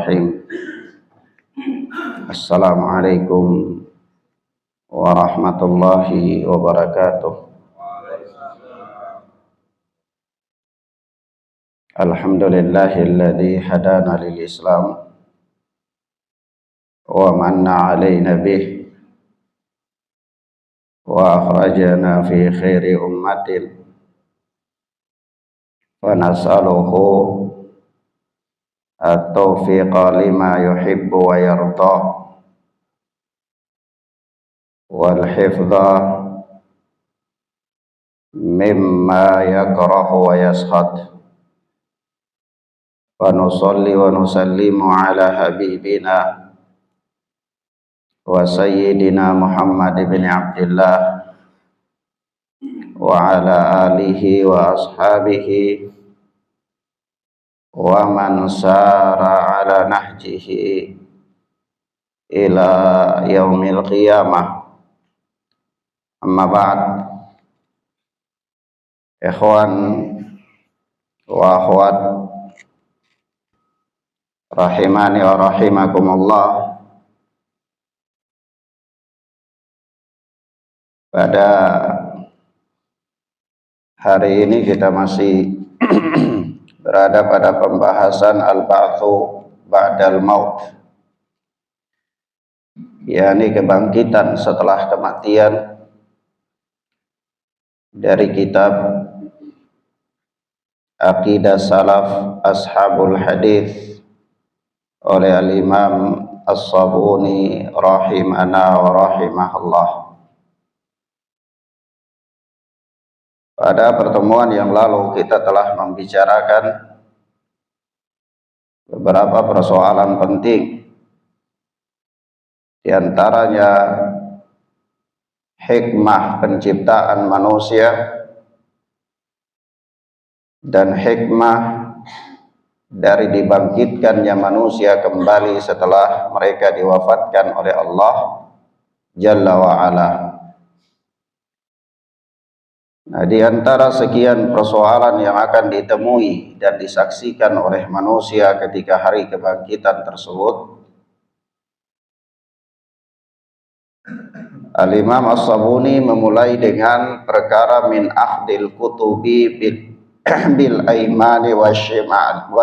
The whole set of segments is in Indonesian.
Bismillahirrahmanirrahim. Assalamualaikum warahmatullahi wabarakatuh. Alhamdulillahilladzi hadana lil Islam wa manna alaina bih wa akhrajana fi khairi ummatin wa nas'aluhu at-taufiqa lima yuhibbu wa yarda wal hifdha mimma yakrahu wa yaskhad. Wa nusalli wa nusallimu ala habibina wa sayyidina Muhammad ibn Abdullah wa ala alihi wa ashabihi wa man sara ala nahjihi ila yaumil qiyamah. Amma ba'd. Ikhwan wa akhwat rahimani wa rahimakumullah. Pada hari ini kita masih berada pada pembahasan al-ba'tsu ba'dal maut, yakni kebangkitan setelah kematian, dari kitab Aqidah Salaf Ashabul Hadis oleh al-Imam As-Sabuni rahimana wa rahimahullah. Pada pertemuan yang lalu kita telah membicarakan beberapa persoalan penting, di antaranya hikmah penciptaan manusia dan hikmah dari dibangkitkannya manusia kembali setelah mereka diwafatkan oleh Allah Jalla wa'ala. Nah, di antara sekian persoalan yang akan ditemui dan disaksikan oleh manusia ketika hari kebangkitan tersebut, Al-Imam As-Sabuni memulai dengan perkara min akhdil kutubi bil aimani wasyama'id,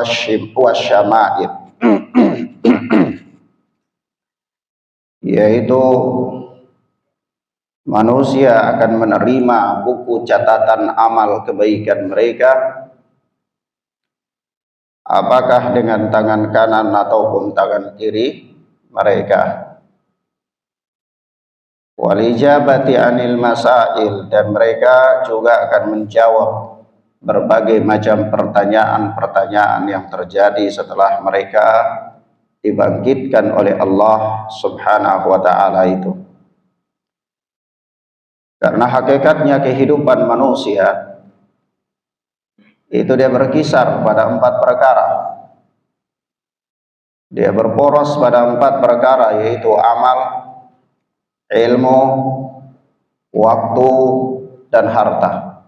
yaitu manusia akan menerima buku catatan amal kebaikan mereka, apakah dengan tangan kanan ataupun tangan kiri mereka. Wal ijabati anil masail, dan mereka juga akan menjawab berbagai macam pertanyaan-pertanyaan yang terjadi setelah mereka dibangkitkan oleh Allah Subhanahu wa ta'ala itu. Karena hakikatnya kehidupan manusia itu dia berkisar pada 4 perkara. Dia berporos pada 4 perkara, yaitu amal, ilmu, waktu, dan harta.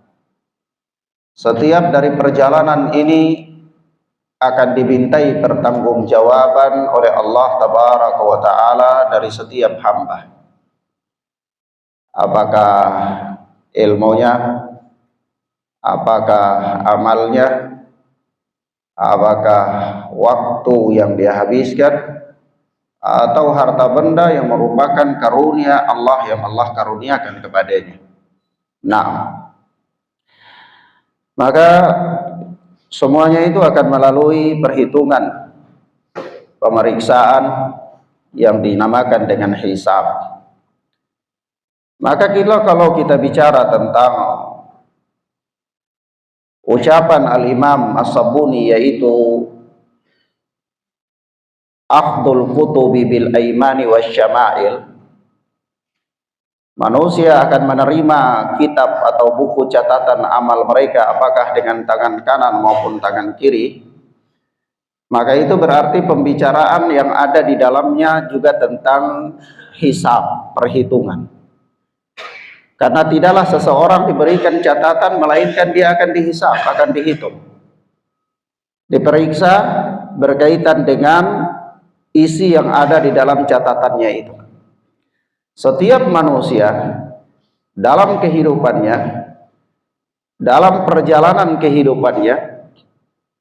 Setiap dari perjalanan ini akan dimintai pertanggungjawaban oleh Allah Tabaraka wa Ta'ala dari setiap hamba. Apakah ilmunya, apakah amalnya, apakah waktu yang dia habiskan, atau harta benda yang merupakan karunia Allah yang Allah karuniakan kepadanya. Nah, maka semuanya itu akan melalui perhitungan, pemeriksaan yang dinamakan dengan hisab. Maka kalau kita bicara tentang ucapan Al-Imam As-Sabuni, yaitu akhdul kutubi bil aimani wasyama'il, manusia akan menerima kitab atau buku catatan amal mereka apakah dengan tangan kanan maupun tangan kiri. Maka itu berarti pembicaraan yang ada di dalamnya juga tentang hisab, perhitungan. Karena tidaklah seseorang diberikan catatan melainkan dia akan dihisab, akan dihitung, diperiksa berkaitan dengan isi yang ada di dalam catatannya itu. Setiap manusia dalam kehidupannya, dalam perjalanan kehidupannya,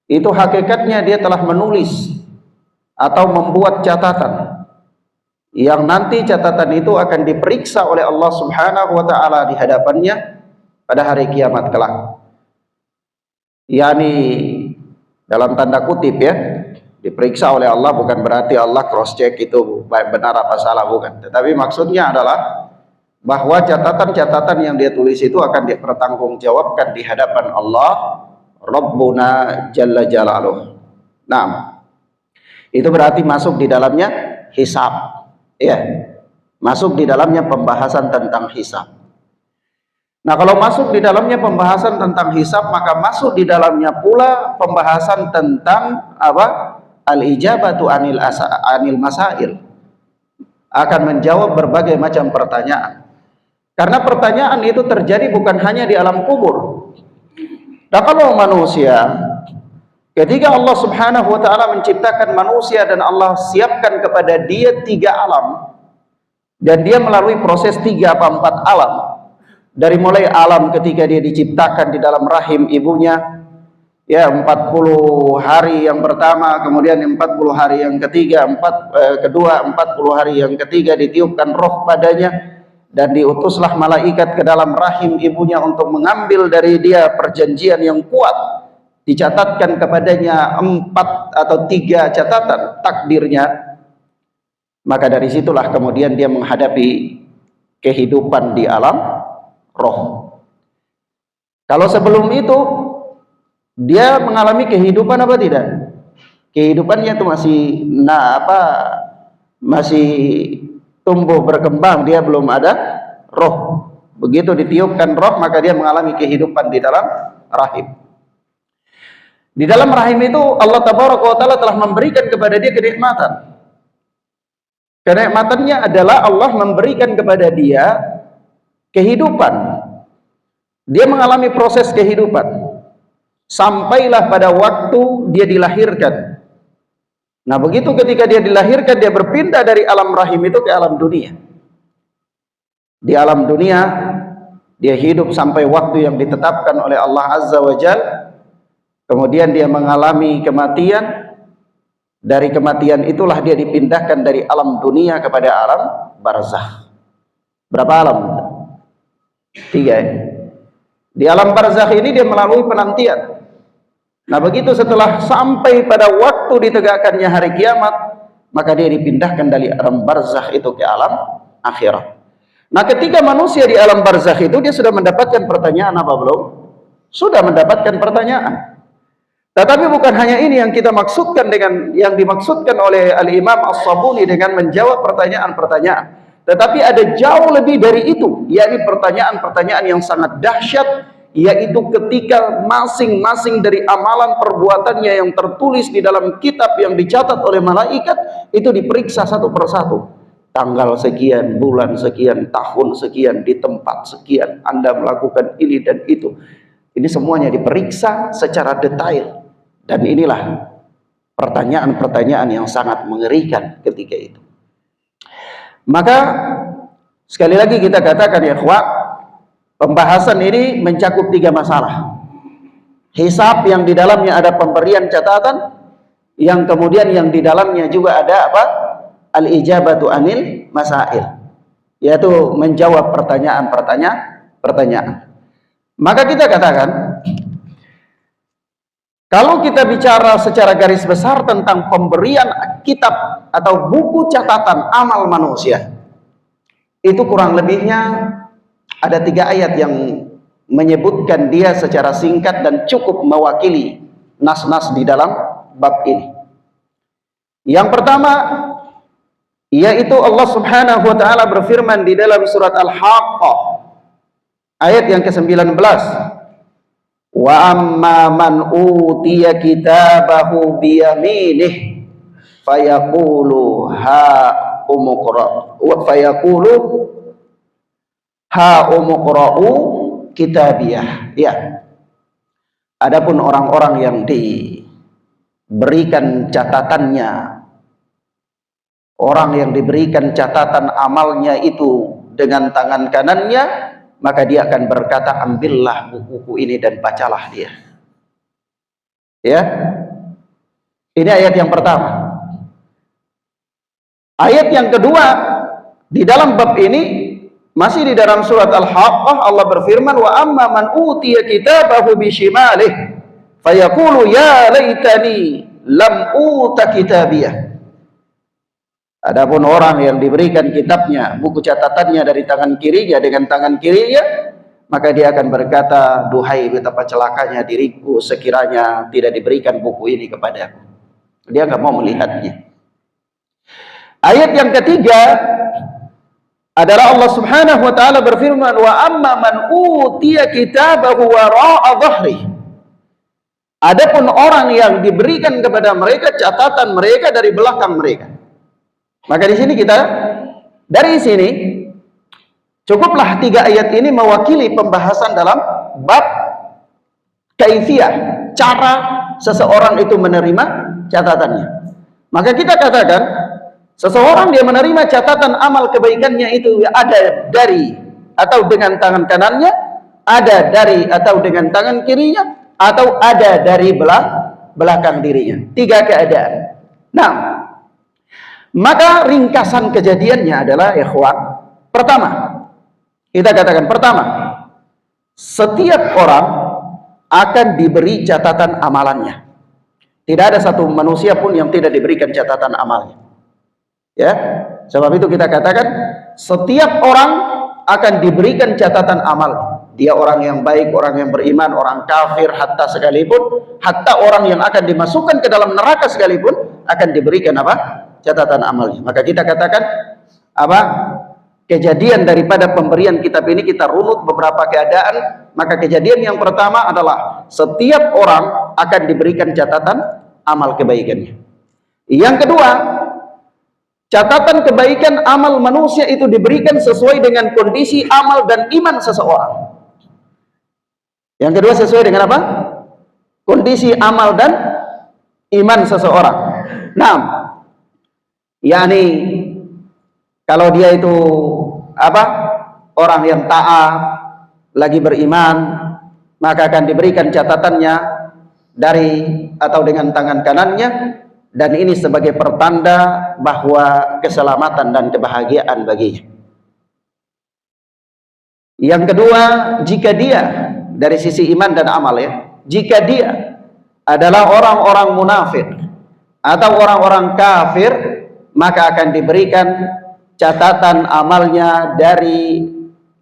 itu hakikatnya dia telah menulis atau membuat catatan, yang nanti catatan itu akan diperiksa oleh Allah Subhanahu wa taala di hadapannya pada hari kiamat kelak. Yani dalam tanda kutip ya, diperiksa oleh Allah bukan berarti Allah cross check itu benar apa salah, bukan. Tetapi maksudnya adalah bahwa catatan-catatan yang dia tulis itu akan dipertanggungjawabkan di hadapan Allah Rabbuna Jalla Jalaluh. Nah, itu berarti masuk di dalamnya hisab, ya, masuk di dalamnya pembahasan tentang hisab. Nah, kalau masuk di dalamnya pembahasan tentang hisab, maka masuk di dalamnya pula pembahasan tentang apa? Al-ijabatu anil masail, akan menjawab berbagai macam pertanyaan. Karena pertanyaan itu terjadi bukan hanya di alam kubur. Nah, kalau manusia, ketika Allah Subhanahu wa taala menciptakan manusia dan Allah siapkan kepada dia 3 alam, dan dia melalui proses 3 atau 4 alam, dari mulai alam ketika dia diciptakan di dalam rahim ibunya, ya, 40 hari yang pertama, kemudian 40 hari yang ketiga, kedua 40 hari yang ketiga ditiupkan roh padanya, dan diutuslah malaikat ke dalam rahim ibunya untuk mengambil dari dia perjanjian yang kuat, dicatatkan kepadanya 4 atau 3 catatan takdirnya. Maka dari situlah kemudian dia menghadapi kehidupan di alam roh. Kalau sebelum itu dia mengalami kehidupan apa tidak? Kehidupannya itu masih tumbuh berkembang, dia belum ada roh. Begitu ditiupkan roh, maka dia mengalami kehidupan di dalam rahim. Di dalam rahim itu Allah Tabaraka wa taala telah memberikan kepada dia kenikmatan. Kenikmatannya adalah Allah memberikan kepada dia kehidupan. Dia mengalami proses kehidupan sampailah pada waktu dia dilahirkan. Nah, begitu ketika dia dilahirkan, dia berpindah dari alam rahim itu ke alam dunia. Di alam dunia dia hidup sampai waktu yang ditetapkan oleh Allah Azza wa Jalla. Kemudian dia mengalami kematian. Dari kematian itulah dia dipindahkan dari alam dunia kepada alam barzakh. Berapa alam? 3 ya? Di alam barzakh ini dia melalui penantian. Nah, begitu setelah sampai pada waktu ditegakkannya hari kiamat, maka dia dipindahkan dari alam barzakh itu ke alam akhirat. Nah, ketika manusia di alam barzakh itu, dia sudah mendapatkan pertanyaan apa belum? Sudah mendapatkan pertanyaan. Tetapi bukan hanya ini yang kita maksudkan dengan yang dimaksudkan oleh Al-Imam As-Sabuni dengan menjawab pertanyaan-pertanyaan. Tetapi ada jauh lebih dari itu, yakni pertanyaan-pertanyaan yang sangat dahsyat, yaitu ketika masing-masing dari amalan perbuatannya yang tertulis di dalam kitab yang dicatat oleh malaikat itu diperiksa satu persatu. Tanggal sekian, bulan sekian, tahun sekian, di tempat sekian, Anda melakukan ini dan itu. Ini semuanya diperiksa secara detail. Dan inilah pertanyaan-pertanyaan yang sangat mengerikan ketika itu. Maka sekali lagi kita katakan ya ikhwah, pembahasan ini mencakup 3 masalah. Hisab yang di dalamnya ada pemberian catatan, yang kemudian yang di dalamnya juga ada apa? Al-ijabatu anil masail, yaitu menjawab pertanyaan. Maka kita katakan, kalau kita bicara secara garis besar tentang pemberian kitab atau buku catatan amal manusia, itu kurang lebihnya ada 3 ayat yang menyebutkan dia secara singkat dan cukup mewakili nas-nas di dalam bab ini. Yang pertama, yaitu Allah Subhanahu wa taala berfirman di dalam surat Al-Haqqah ayat yang ke-19, wa amma man utiya kitabahu biyaminih fayaqulu ha umqra wa fayaqulu ha umqra'u kitabiyah. Ya, adapun orang-orang yang diberikan catatannya orang yang diberikan catatan amalnya itu dengan tangan kanannya, maka dia akan berkata, ambillah buku ini dan bacalah dia. Ya, ini ayat yang pertama. Ayat yang kedua di dalam bab ini masih di dalam surat Al-Haqqah, Allah berfirman, wa amma man utiya kitabahu bishimalih fayaqulu ya laitani lam uta kitabiyah. Adapun orang yang diberikan kitabnya, buku catatannya dari tangan kirinya dengan tangan kirinya, maka dia akan berkata, duhai betapa celakanya diriku sekiranya tidak diberikan buku ini kepadaku. Dia nggak mau melihatnya. Ayat yang ketiga adalah Allah Subhanahu wa taala berfirman, wa amma man utiya kitabahu wara'a dhahri. Adapun orang yang diberikan kepada mereka catatan mereka dari belakang mereka. Maka di sini dari sini cukuplah 3 ayat ini mewakili pembahasan dalam bab kaifiyah, cara seseorang itu menerima catatannya. Maka kita katakan seseorang dia menerima catatan amal kebaikannya itu ada dari atau dengan tangan kanannya, ada dari atau dengan tangan kirinya, atau ada dari belakang dirinya. 3 keadaan. Nah, maka ringkasan kejadiannya adalah ikhwan, pertama, kita katakan pertama, setiap orang akan diberi catatan amalannya. Tidak ada satu manusia pun yang tidak diberikan catatan amalnya. Ya, sebab itu kita katakan setiap orang akan diberikan catatan amal. Dia orang yang baik, orang yang beriman, orang kafir, hatta sekalipun, hatta orang yang akan dimasukkan ke dalam neraka sekalipun akan diberikan apa? Catatan amalnya. Maka kita katakan apa? Kejadian daripada pemberian kitab ini kita runut beberapa keadaan. Maka kejadian yang pertama adalah setiap orang akan diberikan catatan amal kebaikannya. Yang kedua, catatan kebaikan amal manusia itu diberikan sesuai dengan kondisi amal dan iman seseorang. Yang kedua sesuai dengan apa? Kondisi amal dan iman seseorang. Nah, yakni kalau dia itu apa? Orang yang taat, lagi beriman, maka akan diberikan catatannya dari atau dengan tangan kanannya, dan ini sebagai pertanda bahwa keselamatan dan kebahagiaan baginya. Yang kedua, jika dia dari sisi iman dan amal ya, jika dia adalah orang-orang munafik atau orang-orang kafir, maka akan diberikan catatan amalnya dari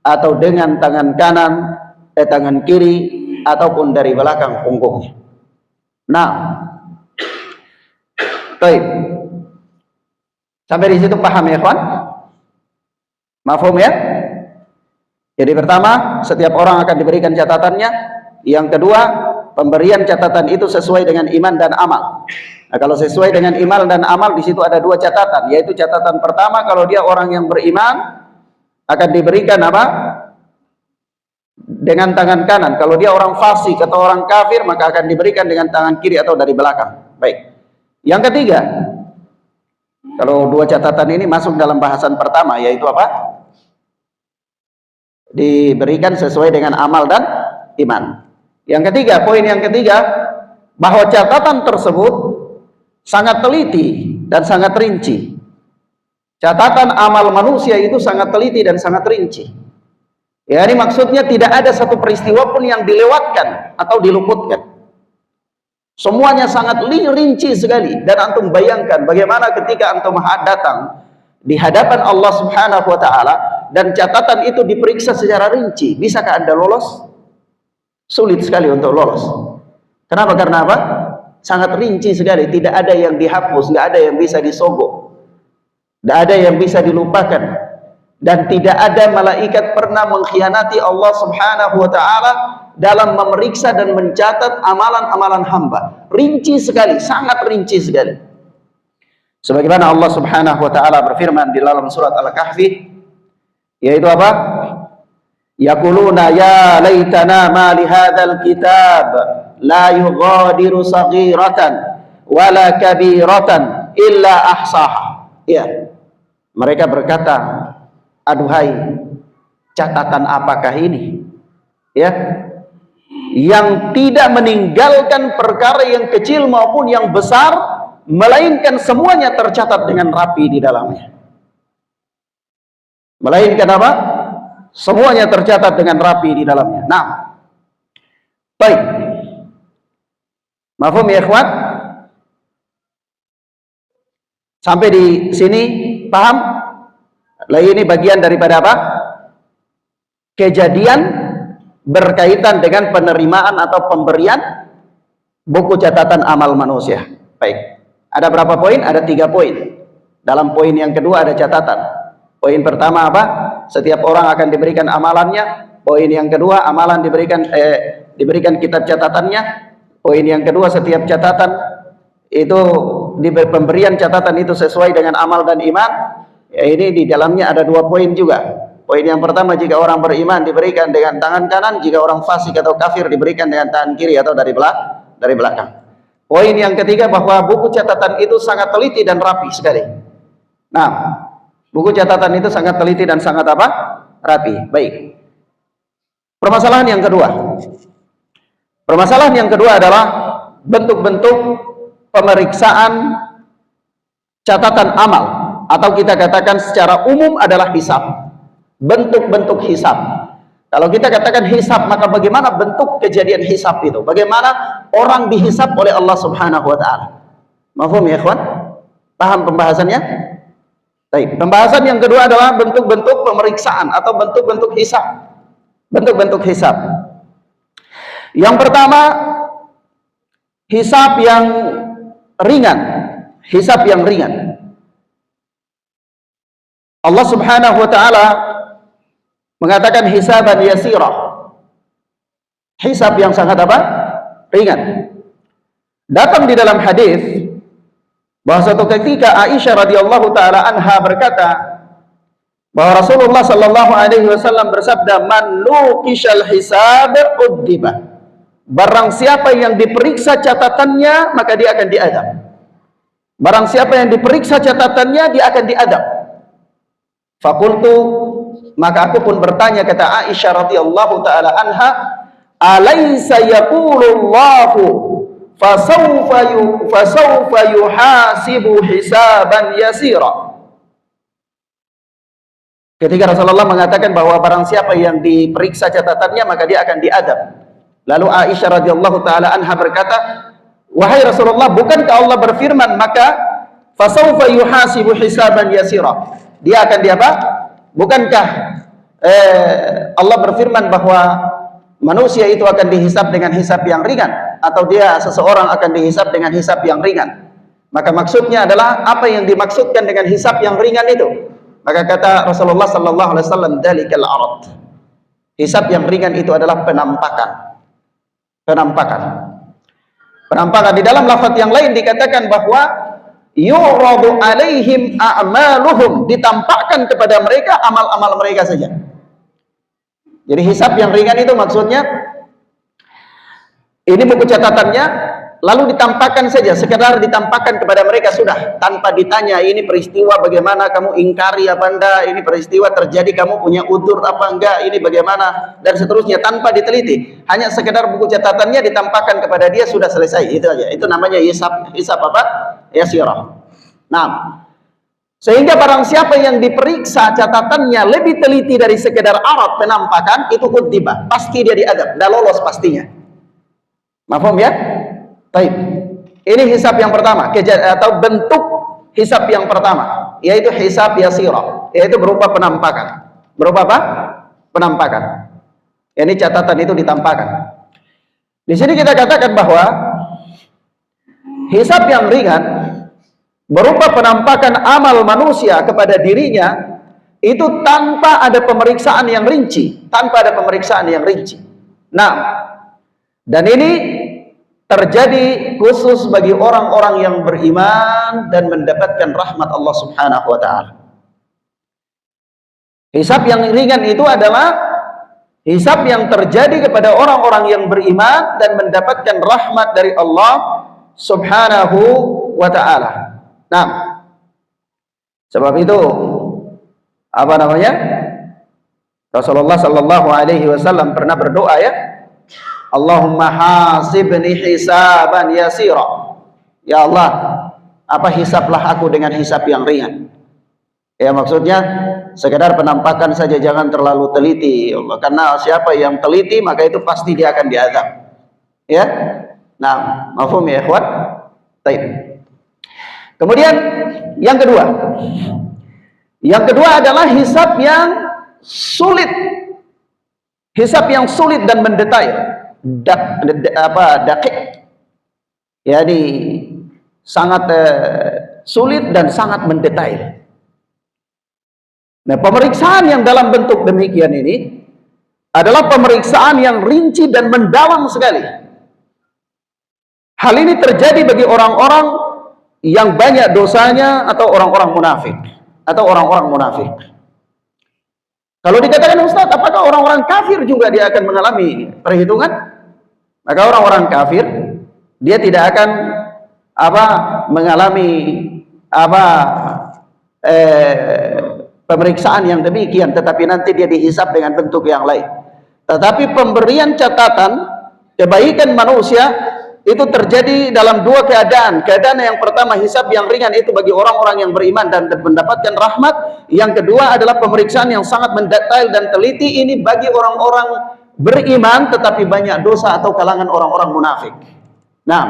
atau dengan tangan kanan, tangan kiri, ataupun dari belakang punggungnya. Nah, baik. Sampai di situ paham ya, kawan? Mafhum ya? Jadi pertama, setiap orang akan diberikan catatannya. Yang kedua, pemberian catatan itu sesuai dengan iman dan amal. Nah, kalau sesuai dengan iman dan amal, di situ ada 2 catatan, yaitu catatan pertama, kalau dia orang yang beriman akan diberikan apa? Dengan tangan kanan. Kalau dia orang fasik atau orang kafir, maka akan diberikan dengan tangan kiri atau dari belakang. Baik. Yang ketiga, kalau 2 catatan ini masuk dalam bahasan pertama, yaitu apa? Diberikan sesuai dengan amal dan iman. Yang ketiga, poin yang ketiga, bahwa catatan tersebut sangat teliti dan sangat rinci. Catatan amal manusia itu sangat teliti dan sangat rinci. Ya, ini maksudnya tidak ada satu peristiwa pun yang dilewatkan atau diluputkan. Semuanya sangat rinci sekali. Dan antum bayangkan bagaimana ketika antum datang di hadapan Allah Subhanahu wa taala dan catatan itu diperiksa secara rinci, bisakah Anda lolos? Sulit sekali untuk lolos. Kenapa? Karena apa? Sangat rinci sekali, tidak ada yang dihapus, tidak ada yang bisa disogok, tidak ada yang bisa dilupakan, dan tidak ada malaikat pernah mengkhianati Allah Subhanahu wa taala dalam memeriksa dan mencatat amalan-amalan hamba. Rinci sekali, sangat rinci sekali. Sebagaimana Allah Subhanahu wa taala berfirman di dalam surat Al-Kahfi, yaitu apa? Yaquluna ya laitana ma li hadzal kitab la yughadiru saghiratan wala kabiratan illa ahsaha. Ya. Mereka berkata, aduhai, catatan apakah ini? Ya, yang tidak meninggalkan perkara yang kecil maupun yang besar, melainkan semuanya tercatat dengan rapi di dalamnya. Melainkan apa? Semuanya tercatat dengan rapi di dalamnya. Nah, baik. Mafhum ya ikhwan? Sampai di sini paham? Lah ini bagian daripada apa? Kejadian berkaitan dengan penerimaan atau pemberian buku catatan amal manusia. Baik. Ada berapa poin? Ada 3 poin. Dalam poin yang kedua ada catatan. Poin pertama apa? Setiap orang akan diberikan amalannya. Poin yang kedua, amalan diberikan kitab catatannya. Poin yang kedua, setiap catatan itu pemberian catatan itu sesuai dengan amal dan iman. Ya, ini di dalamnya ada 2 poin juga. Poin yang pertama, jika orang beriman diberikan dengan tangan kanan, jika orang fasik atau kafir diberikan dengan tangan kiri atau dari belakang. Poin yang ketiga, bahwa buku catatan itu sangat teliti dan rapi sekali. Nah, buku catatan itu sangat teliti dan sangat apa? Rapi. Baik. Permasalahan yang kedua. Permasalahan yang kedua adalah bentuk-bentuk pemeriksaan catatan amal, atau kita katakan secara umum adalah hisab. Bentuk-bentuk hisab. Kalau kita katakan hisab, maka bagaimana bentuk kejadian hisab itu? Bagaimana orang dihisab oleh Allah Subhanahu wa taala? Mafhum ya ikhwan? Paham pembahasannya? Baik. Pembahasan yang kedua adalah bentuk-bentuk pemeriksaan atau bentuk-bentuk hisab. Bentuk-bentuk hisab. Yang pertama, hisab yang ringan. Hisab yang ringan. Allah Subhanahu wa taala mengatakan hisaban yasirah. Hisab yang sangat apa? Ringan. Datang di dalam hadis bahwa suatu ketika Aisyah radhiyallahu taala anha berkata bahwa Rasulullah sallallahu alaihi wasallam bersabda, "Man nuqishal hisab udziba." Barang siapa yang diperiksa catatannya, maka dia akan diadab. Barang siapa yang diperiksa catatannya, dia akan diadab. Fakultu, maka aku pun bertanya, kata Aisyah radhiyallahu taala anha, alaysa yaqulullahu fasawfa yuhasibu hisaban yasira. Ketika Rasulullah mengatakan bahwa barang siapa yang diperiksa catatannya, maka dia akan diadab. Lalu Aisyah radhiyallahu taala anha berkata, wahai Rasulullah, bukankah Allah berfirman, maka fasawfa yuhasibu hisaban yasira. Dia akan diapa? Bukankah Allah berfirman bahwa manusia itu akan dihisab dengan hisab yang ringan, atau seseorang akan dihisab dengan hisab yang ringan? Maka maksudnya adalah apa yang dimaksudkan dengan hisab yang ringan itu? Maka kata Rasulullah sallallahu alaihi wasallam, dalikal arad. Hisab yang ringan itu adalah penampakan. Penampakan. Di dalam lafaz yang lain dikatakan bahwa yu'radu alaihim a'maluhum, ditampakkan kepada mereka amal-amal mereka saja. Jadi hisab yang ringan itu maksudnya ini buku catatannya, lalu ditampakkan saja, sekedar ditampakkan kepada mereka sudah, tanpa ditanya ini peristiwa bagaimana, kamu ingkari apa enggak, ini peristiwa terjadi kamu punya udzur apa enggak, ini bagaimana, dan seterusnya, tanpa diteliti. Hanya sekedar buku catatannya ditampakkan kepada dia, sudah selesai, itu aja. Itu namanya hisab apa? Yasirah. Nah, sehingga barang siapa yang diperiksa catatannya lebih teliti dari sekedar arat penampakan, itu udziba, pasti dia diadab, dah lolos pastinya. Mafhum ya? Baik. Ini hisab yang pertama, atau bentuk hisab yang pertama, yaitu hisab yasirah, yaitu berupa penampakan. Berupa apa? Penampakan. Ini catatan itu ditampakkan. Di sini kita katakan bahwa hisab yang ringan berupa penampakan amal manusia kepada dirinya itu tanpa ada pemeriksaan yang rinci, Nah, dan ini terjadi khusus bagi orang-orang yang beriman dan mendapatkan rahmat Allah Subhanahu wa taala. Hisab yang ringan itu adalah hisab yang terjadi kepada orang-orang yang beriman dan mendapatkan rahmat dari Allah Subhanahu wa taala. Nah, sebab itu apa namanya? Rasulullah sallallahu alaihi wasallam pernah berdoa ya, Allahumma hasibni hisaban yasira. Ya Allah, hisablah aku dengan hisab yang ringan. Ya, maksudnya sekedar penampakan saja, jangan terlalu teliti ya Allah. Karena siapa yang teliti maka itu pasti dia akan diazab. Ya. Nah, mafhum ya ikhwan? Baik. Kemudian yang kedua. Yang kedua adalah hisab yang sulit. Hisab yang sulit dan mendetail. Dakik. Jadi sangat sulit dan sangat mendetail. Nah, pemeriksaan yang dalam bentuk demikian ini adalah pemeriksaan yang rinci dan mendalam sekali. Hal ini terjadi bagi orang-orang yang banyak dosanya atau orang-orang munafik. Kalau dikatakan Ustaz, apakah orang-orang kafir juga dia akan mengalami perhitungan? Maka orang-orang kafir dia tidak akan mengalami pemeriksaan yang demikian, tetapi nanti dia dihisab dengan bentuk yang lain. Tetapi pemberian catatan kebaikan manusia itu terjadi dalam dua keadaan. Keadaan yang pertama, hisab yang ringan itu bagi orang-orang yang beriman dan mendapatkan rahmat. Yang kedua adalah pemeriksaan yang sangat mendetail dan teliti, ini bagi orang-orang beriman tetapi banyak dosa atau kalangan orang-orang munafik. Nah,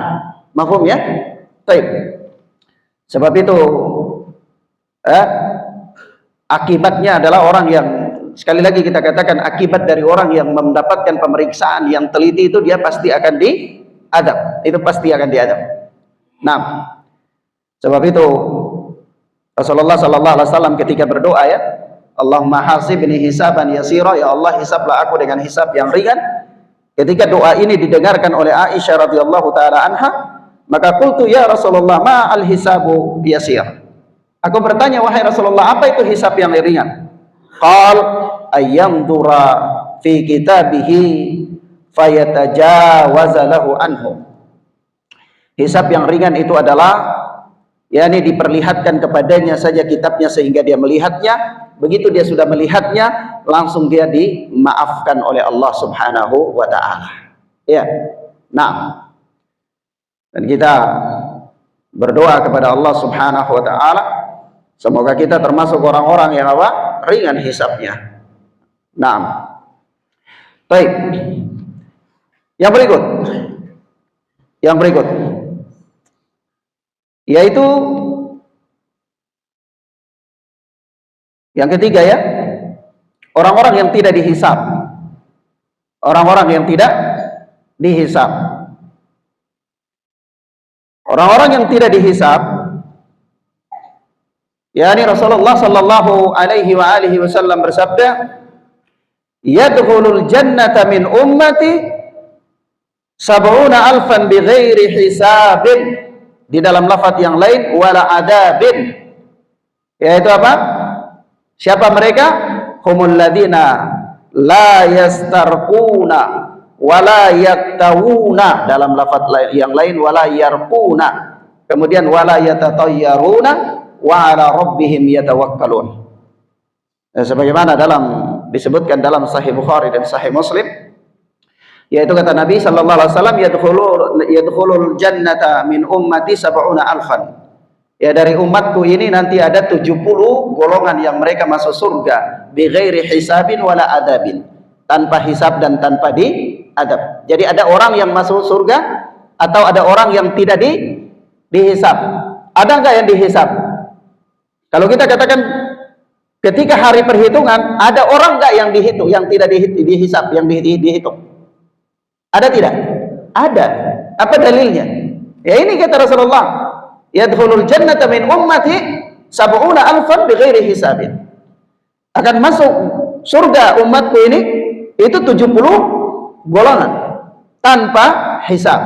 mafhum ya? Baik. Sebab itu akibatnya adalah orang yang, sekali lagi kita katakan, akibat dari orang yang mendapatkan pemeriksaan yang teliti itu dia pasti akan diadab. Itu pasti akan diadab. Nah, sebab itu Rasulullah sallallahu alaihi wasallam ketika berdoa ya, Allahumma hasibni hisaban yasira, ya Allah hisablah aku dengan hisab yang ringan. Ketika doa ini didengarkan oleh Aisyah radhiyallahu taala anha, maka qultu ya Rasulullah ma al hisabu yasir. Aku bertanya, wahai Rasulullah, apa itu hisab yang ringan? Qal ayyandura fi kitabihi fayatajawaza lahu anhu. Hisab yang ringan itu adalah yakni diperlihatkan kepadanya saja kitabnya sehingga dia melihatnya. Begitu dia sudah melihatnya, langsung dia dimaafkan oleh Allah Subhanahu wa taala. Ya. Nah, dan kita berdoa kepada Allah Subhanahu wa taala semoga kita termasuk orang-orang yang ringan hisabnya. Nah, baik. Yang berikut, yaitu yang ketiga ya, orang-orang yang tidak dihisab. Orang-orang yang tidak dihisab. Orang-orang yang tidak dihisab, yakni Rasulullah sallallahu alaihi wasallam bersabda, yadkhulul jannata min ummati sab'una alfan bighairi hisabin. Di dalam lafaz yang lain, wala adabin, yaitu apa? Siapa mereka? Humul ladina la yastarquna wala yaktawuna. Dalam lafaz yang lain, wala yarquna. Kemudian wala yatatayyaruna wa ala rabbihim yatawakkalun. Sebagaimana disebutkan dalam Sahih Bukhari dan Sahih Muslim, yaitu kata Nabi sallallahu alaihi wasallam, yadkhulul jannata min ummati sab'una alfan. Ya, dari umatku ini nanti ada 70 golongan yang mereka masuk surga bighairi hisabin wala adabin, tanpa hisab dan tanpa diadab. Jadi ada orang yang masuk surga atau ada orang yang tidak dihisab. Ada enggak yang dihisab? Kalau kita katakan ketika hari perhitungan, ada orang enggak yang dihitung, yang tidak dihisab, yang dihitung? Ada tidak? Ada. Apa dalilnya? Ya ini kata Rasulullah, yadkhulul jannata min ummati sab'una alfan bighairi hisabin. Akan masuk surga umatku ini itu 70 golongan tanpa hisab.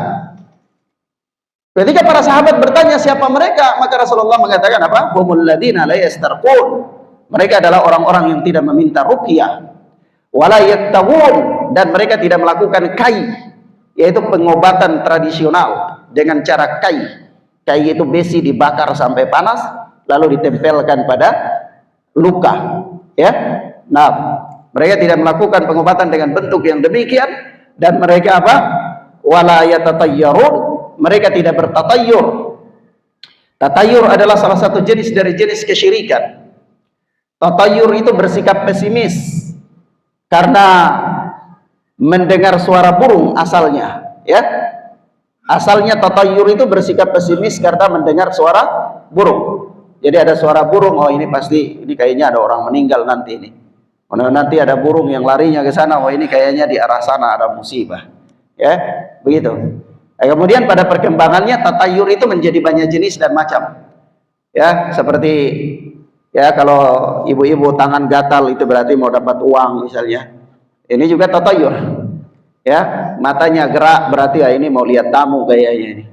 Ketika para sahabat bertanya siapa mereka, maka Rasulullah mengatakan apa? Humul ladina la yastarqun. Mereka adalah orang-orang yang tidak meminta ruqyah, wala yaktawun, dan mereka tidak melakukan kai, yaitu pengobatan tradisional dengan cara kai. Kai itu besi dibakar sampai panas lalu ditempelkan pada luka. Ya. Nah, mereka tidak melakukan pengobatan dengan bentuk yang demikian, dan mereka apa? Wala yatatayyarun, mereka tidak bertatayyur. Tatayyur adalah salah satu jenis dari jenis kesyirikan. Tatayyur itu bersikap pesimis karena mendengar suara burung asalnya, ya. Asalnya tatayyur itu bersikap pesimis karena mendengar suara burung. Jadi ada suara burung, oh ini pasti, ini kayaknya ada orang meninggal nanti ini. Oh, nanti ada burung yang larinya ke sana, oh ini kayaknya di arah sana ada musibah. Ya, begitu. Kemudian pada perkembangannya tatayyur itu menjadi banyak jenis dan macam. Ya, seperti ya kalau ibu-ibu tangan gatal itu berarti mau dapat uang misalnya. Ini juga tatayyur. Ya, matanya gerak berarti ya ini mau lihat tamu kayaknya ini.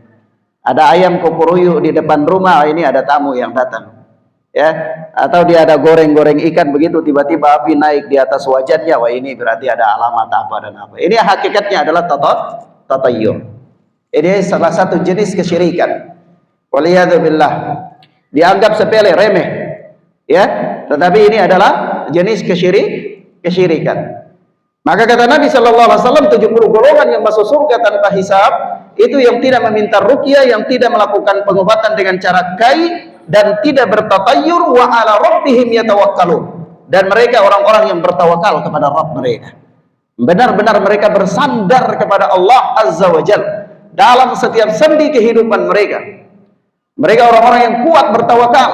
Ada ayam kukuruyu di depan rumah, ini ada tamu yang datang. Ya, atau dia ada goreng-goreng ikan begitu, tiba-tiba api naik di atas wajahnya, wah ini berarti ada alamat apa dan apa. Ini hakikatnya adalah tatayyur. Ini salah satu jenis kesyirikan. Waliyadzubillah. Dianggap sepele, remeh. Ya, tetapi ini adalah jenis kesyirikan. Maka kata Nabi sallallahu alaihi wasallam 70 golongan yang masuk surga tanpa hisab, itu yang tidak meminta ruqyah, yang tidak melakukan pengobatan dengan cara kai, dan tidak bertatayyur, wa ala rabbihim yatawakkalun, dan mereka orang-orang yang bertawakal kepada Rabb mereka. Benar-benar mereka bersandar kepada Allah Azza wa Jalla dalam setiap sendi kehidupan mereka. Mereka orang-orang yang kuat bertawakal,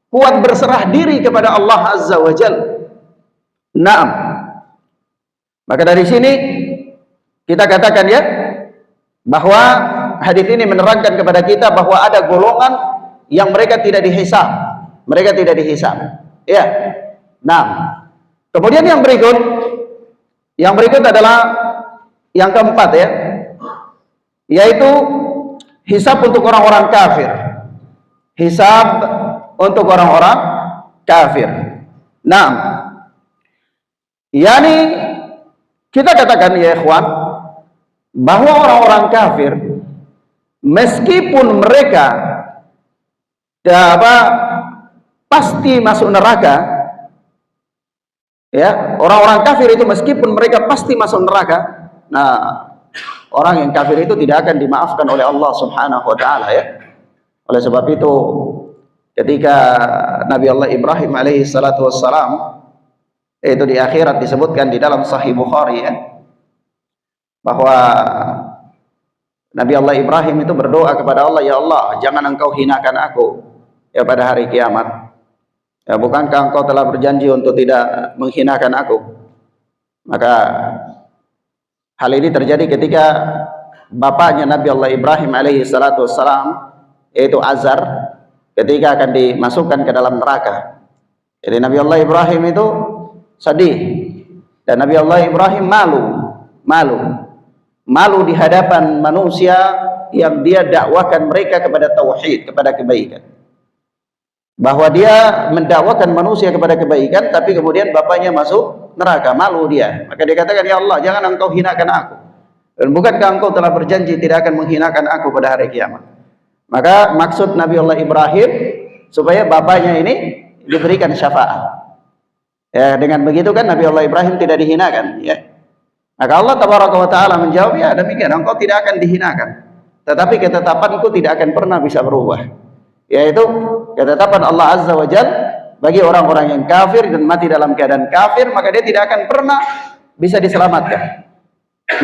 kuat berserah diri kepada Allah Azza wa Jalla. Naam. Maka dari sini kita katakan ya, bahwa hadis ini menerangkan kepada kita bahwa ada golongan yang mereka tidak dihisab, mereka tidak dihisab. Ya. Nah, kemudian yang berikut adalah yang keempat ya, yaitu hisab untuk orang-orang kafir. Hisab untuk orang-orang kafir. Nah, yakni kita katakan ya ikhwan, bahwa orang-orang kafir meskipun mereka pasti masuk neraka, ya, orang-orang kafir itu meskipun mereka pasti masuk neraka, nah orang yang kafir itu tidak akan dimaafkan oleh Allah Subhanahu wa taala ya. Oleh sebab itu ketika Nabi Allah Ibrahim alaihi salatu wassalam, itu di akhirat disebutkan di dalam Sahih Bukhari ya, bahwa Nabi Allah Ibrahim itu berdoa kepada Allah, ya Allah, jangan engkau hinakan aku ya pada hari kiamat. Ya, bukankah engkau telah berjanji untuk tidak menghinakan aku? Maka hal ini terjadi ketika bapaknya Nabi Allah Ibrahim alaihi salatu wassalam, yaitu Azar, ketika akan dimasukkan ke dalam neraka. Jadi Nabi Allah Ibrahim itu sedih, dan Nabi Allah Ibrahim malu di hadapan manusia yang dia dakwakan mereka kepada tauhid, kepada kebaikan. Bahwa dia mendakwakan manusia kepada kebaikan, tapi kemudian bapaknya masuk neraka, malu dia. Maka dia katakan, ya Allah, jangan engkau hinakan aku, dan bukankah engkau telah berjanji tidak akan menghinakan aku pada hari kiamat. Maka maksud Nabi Allah Ibrahim supaya bapaknya ini diberikan syafaat. Ya, dengan begitu kan Nabi Allah Ibrahim tidak dihinakan ya. Maka Allah Tabaraka wa Ta'ala menjawab, ya demikian, engkau tidak akan dihinakan, tetapi ketetapanku tidak akan pernah bisa berubah, yaitu ketetapan Allah Azza wa Jalla bagi orang-orang yang kafir dan mati dalam keadaan kafir, maka dia tidak akan pernah bisa diselamatkan.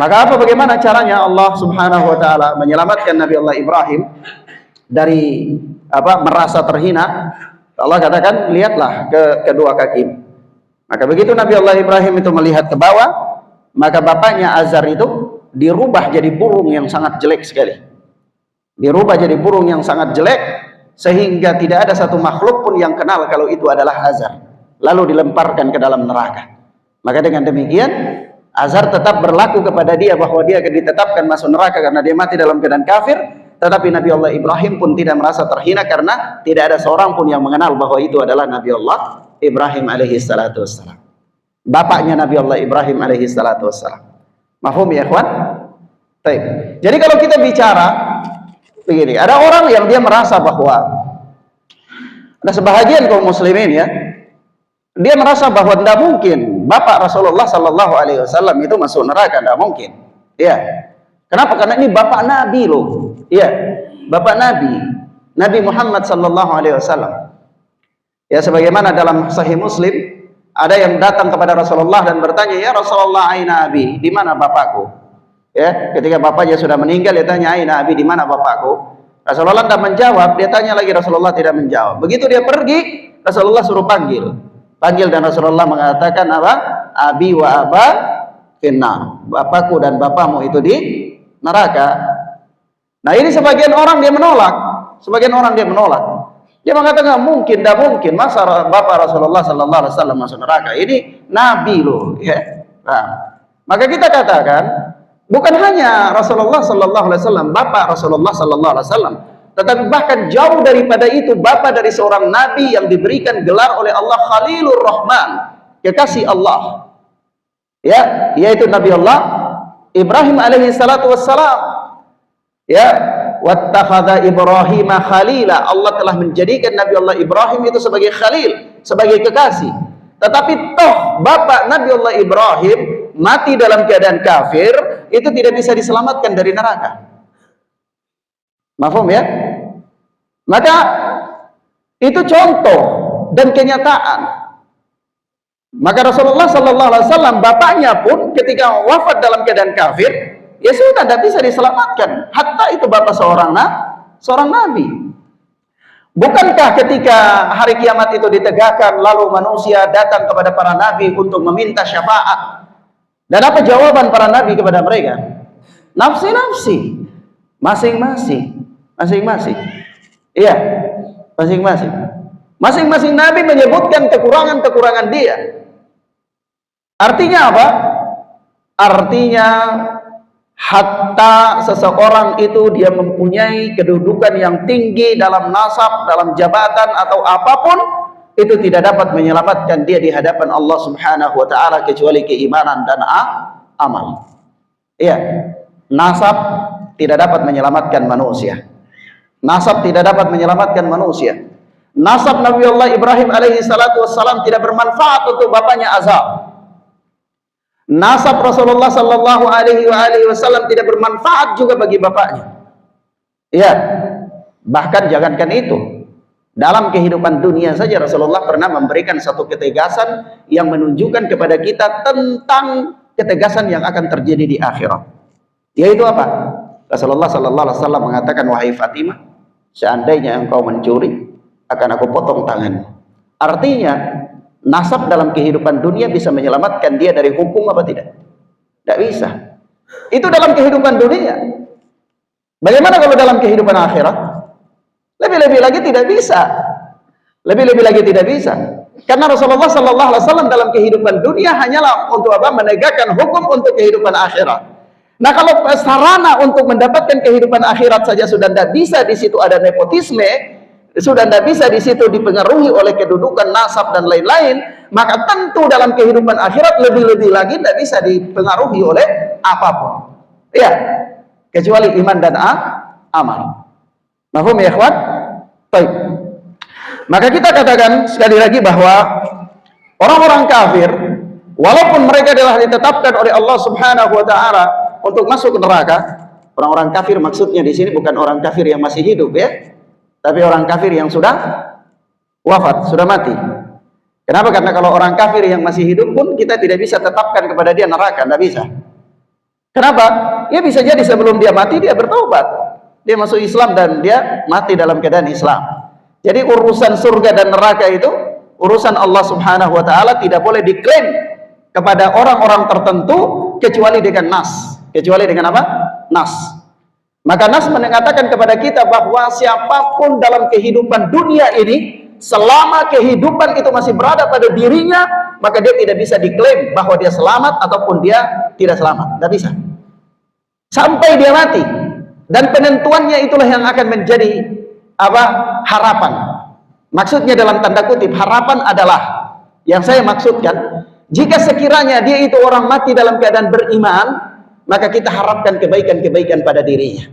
Maka bagaimana caranya Allah Subhanahu wa Ta'ala menyelamatkan Nabi Allah Ibrahim dari merasa terhina? Allah katakan, lihatlah ke kedua kaki. Maka begitu Nabi Allah Ibrahim itu melihat ke bawah, maka bapaknya Azar itu dirubah jadi burung yang sangat jelek sekali. Dirubah jadi burung yang sangat jelek, sehingga tidak ada satu makhluk pun yang kenal kalau itu adalah Azar. Lalu dilemparkan ke dalam neraka. Maka dengan demikian Azar tetap berlaku kepada dia bahwa dia akan ditetapkan masuk neraka karena dia mati dalam keadaan kafir. Tetapi Nabi Allah Ibrahim pun tidak merasa terhina karena tidak ada seorang pun yang mengenal bahwa itu adalah Nabi Allah Ibrahim alaihi salatu wassalam, bapaknya Nabi Allah Ibrahim alaihi salatu wassalam. Mafhum ya ikhwan? Baik. Jadi kalau kita bicara begini, ada orang yang dia merasa bahwa ada sebahagian kaum muslimin ya, Dia merasa bahwa tidak mungkin bapak Rasulullah Sallallahu Alaihi Wasallam itu masuk neraka, tidak mungkin. Ya, kenapa? Karena ini bapak Nabi loh. Ya, bapak Nabi, Nabi Muhammad Sallallahu Alaihi Wasallam. Ya, sebagaimana dalam Sahih Muslim, ada yang datang kepada Rasulullah dan bertanya, ya Rasulullah, aina abi, di mana bapakku? Ya, ketika bapaknya sudah meninggal, dia tanya, aina abi, di mana bapakku? Rasulullah tidak menjawab, dia tanya lagi, Rasulullah tidak menjawab. Begitu dia pergi, Rasulullah suruh panggil. Panggil dan Rasulullah mengatakan apa? Abi wa aba finnar. Bapakku dan bapamu itu di neraka. Nah, ini sebagian orang dia menolak. Sebagian orang dia menolak. Dia mengatakan mungkin, tidak mungkin. Masa bapak Rasulullah Sallallahu Alaihi Wasallam masuk neraka? Ini Nabi loh. Ya. Nah, maka kita katakan bukan hanya Rasulullah Sallallahu Alaihi Wasallam, bapak Rasulullah Sallallahu Alaihi Wasallam, tetapi bahkan jauh daripada itu, bapak dari seorang nabi yang diberikan gelar oleh Allah Khalilur Rahman, kekasih Allah, ya, yaitu Nabi Allah Ibrahim alaihi salatu wassalam. Ya, wattakhadha Ibrahim khalila, Allah telah menjadikan Nabi Allah Ibrahim itu sebagai khalil, sebagai kekasih. Tetapi toh bapak Nabi Allah Ibrahim mati dalam keadaan kafir, itu tidak bisa diselamatkan dari neraka. Mafhum ya? Maka itu contoh dan kenyataan. Maka Rasulullah Sallallahu Alaihi Wasallam bapaknya pun ketika wafat dalam keadaan kafir, ya sudah tidak bisa diselamatkan. Hatta itu bapak seorang nabi. Bukankah ketika hari kiamat itu ditegakkan, lalu manusia datang kepada para nabi untuk meminta syafaat, dan apa jawaban para nabi kepada mereka? Nafsi-nafsi, masing-masing. Iya, masing-masing. Masing-masing nabi menyebutkan kekurangan-kekurangan dia. Artinya apa? Artinya hatta seseorang itu dia mempunyai kedudukan yang tinggi dalam nasab, dalam jabatan atau apapun, itu tidak dapat menyelamatkan dia di hadapan Allah Subhanahu wa taala kecuali keimanan dan amal. Iya, nasab tidak dapat menyelamatkan manusia. Nasab tidak dapat menyelamatkan manusia. Nasab Nabi Allah Ibrahim alaihi salatu wassalam tidak bermanfaat untuk bapaknya Azar. Nasab Rasulullah Sallallahu Alaihi Wasallam tidak bermanfaat juga bagi bapaknya. Ya, bahkan jangankan itu, dalam kehidupan dunia saja Rasulullah pernah memberikan satu ketegasan yang menunjukkan kepada kita tentang ketegasan yang akan terjadi di akhirat. Yaitu apa? Rasulullah Sallallahu Alaihi Wasallam mengatakan, wahai Fatimah, seandainya engkau mencuri, akan aku potong tanganmu. Artinya, nasab dalam kehidupan dunia bisa menyelamatkan dia dari hukum apa tidak? Tidak bisa. Itu dalam kehidupan dunia. Bagaimana kalau dalam kehidupan akhirat? Lebih-lebih lagi tidak bisa. Lebih-lebih lagi tidak bisa. Karena Rasulullah Sallallahu Alaihi Wasallam dalam kehidupan dunia hanyalah untuk apa? Menegakkan hukum untuk kehidupan akhirat. Nah, kalau sarana untuk mendapatkan kehidupan akhirat saja sudah tidak bisa, di situ ada nepotisme, sudah tidak bisa di situ dipengaruhi oleh kedudukan nasab dan lain-lain, maka tentu dalam kehidupan akhirat lebih-lebih lagi tidak bisa dipengaruhi oleh apapun. Ya, kecuali iman dan amal. Mafhum ya ikhwan? Baik. Maka kita katakan sekali lagi bahwa orang-orang kafir, walaupun mereka telah ditetapkan oleh Allah Subhanahu wa taala untuk masuk ke neraka, orang-orang kafir maksudnya di sini bukan orang kafir yang masih hidup ya, tapi orang kafir yang sudah wafat, sudah mati. Kenapa? Karena kalau orang kafir yang masih hidup pun kita tidak bisa tetapkan kepada dia neraka, tidak bisa. Kenapa? Ya bisa jadi sebelum dia mati dia bertaubat, dia masuk Islam dan dia mati dalam keadaan Islam. Jadi urusan surga dan neraka itu urusan Allah Subhanahu wa taala, tidak boleh diklaim kepada orang-orang tertentu kecuali dengan nas. Kecuali dengan apa? Nas. Maka nas mengatakan kepada kita bahwa siapapun dalam kehidupan dunia ini, selama kehidupan itu masih berada pada dirinya, maka dia tidak bisa diklaim bahwa dia selamat ataupun dia tidak selamat. Tidak bisa. Sampai dia mati. Dan penentuannya itulah yang akan menjadi apa? Harapan. Maksudnya dalam tanda kutip, harapan adalah yang saya maksudkan, jika sekiranya dia itu orang mati dalam keadaan beriman, maka kita harapkan kebaikan-kebaikan pada dirinya.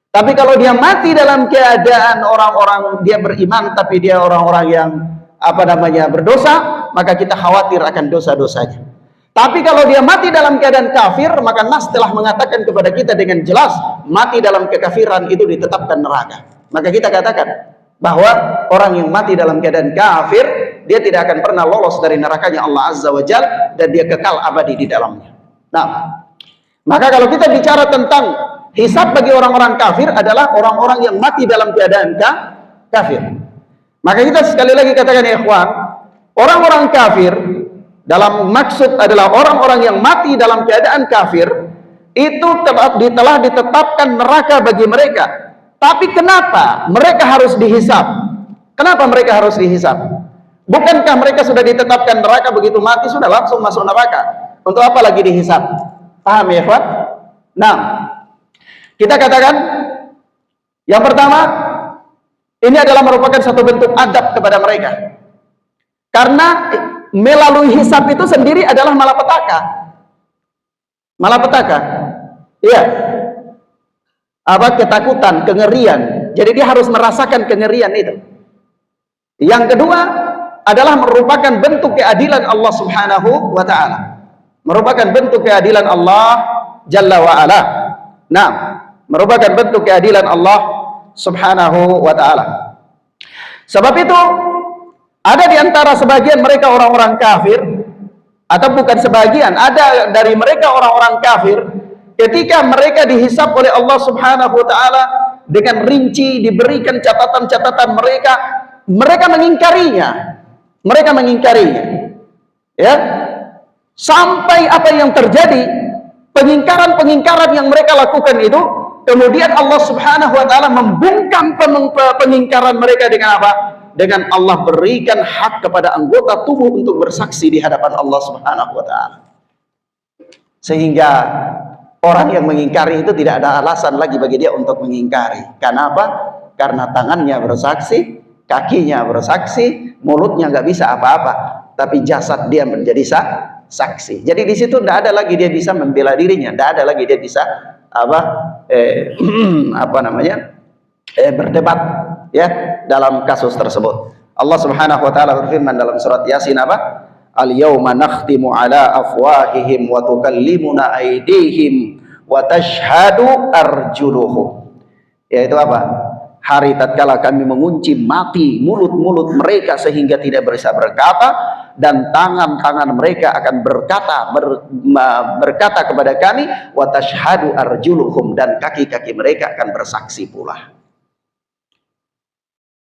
Tapi kalau dia mati dalam keadaan orang-orang dia beriman tapi dia orang-orang yang apa namanya berdosa, maka kita khawatir akan dosa-dosanya. Tapi kalau dia mati dalam keadaan kafir, maka Nas telah mengatakan kepada kita dengan jelas, mati dalam kekafiran itu ditetapkan neraka. Maka kita katakan bahwa orang yang mati dalam keadaan kafir, dia tidak akan pernah lolos dari nerakanya Allah Azza wa Jalla, dan dia kekal abadi di dalamnya. Nah, maka kalau kita bicara tentang hisab bagi orang-orang kafir, adalah orang-orang yang mati dalam keadaan kafir. Maka kita sekali lagi katakan ya ikhwan, orang-orang kafir dalam maksud adalah orang-orang yang mati dalam keadaan kafir, itu telah ditetapkan neraka bagi mereka. Tapi kenapa mereka harus dihisab? Kenapa mereka harus dihisab? Bukankah mereka sudah ditetapkan neraka, begitu mati sudah langsung masuk neraka? Untuk apa lagi dihisab? Paham ya ikhwan? Nah, kita katakan yang pertama, ini adalah merupakan satu bentuk adab kepada mereka. Karena melalui hisab itu sendiri adalah malapetaka. Malapetaka. Iya. Ketakutan, kengerian. Jadi dia harus merasakan kengerian itu. Yang kedua adalah merupakan bentuk keadilan Allah Subhanahu wa ta'ala. Merupakan bentuk keadilan Allah Jalla wa ala. Nah, merupakan bentuk keadilan Allah Subhanahu wa ta'ala. Sebab itu ada di antara sebagian mereka orang-orang kafir, atau bukan sebagian, ada dari mereka orang-orang kafir, ketika mereka dihisab oleh Allah Subhanahu wa ta'ala dengan rinci, diberikan catatan-catatan mereka, mereka mengingkarinya. Mereka mengingkarinya. Ya. Sampai apa yang terjadi, pengingkaran-pengingkaran yang mereka lakukan itu, kemudian Allah Subhanahu wa ta'ala membungkam pengingkaran mereka dengan apa? Dengan Allah berikan hak kepada anggota tubuh untuk bersaksi di hadapan Allah Subhanahu wa ta'ala. Sehingga orang yang mengingkari itu tidak ada alasan lagi bagi dia untuk mengingkari. Karena apa? Karena tangannya bersaksi, kakinya bersaksi, mulutnya nggak bisa apa-apa, tapi jasad dia menjadi saksi. Jadi di situ tidak ada lagi dia bisa membela dirinya, tidak ada lagi dia bisa berdebat ya dalam kasus tersebut. Allah Subhanahu wa taala berfirman dalam surat Yasin apa? Al-yauma nakhtimu ala afwahihim wa tukallimuna aydihim wa tashhadu arjuluhum. Yaitu apa? Hari tatkala kami mengunci mati mulut-mulut mereka sehingga tidak bisa berkata, dan tangan-tangan mereka akan berkata kepada kami, wa tashhadu arjuluhum, dan kaki-kaki mereka akan bersaksi pula.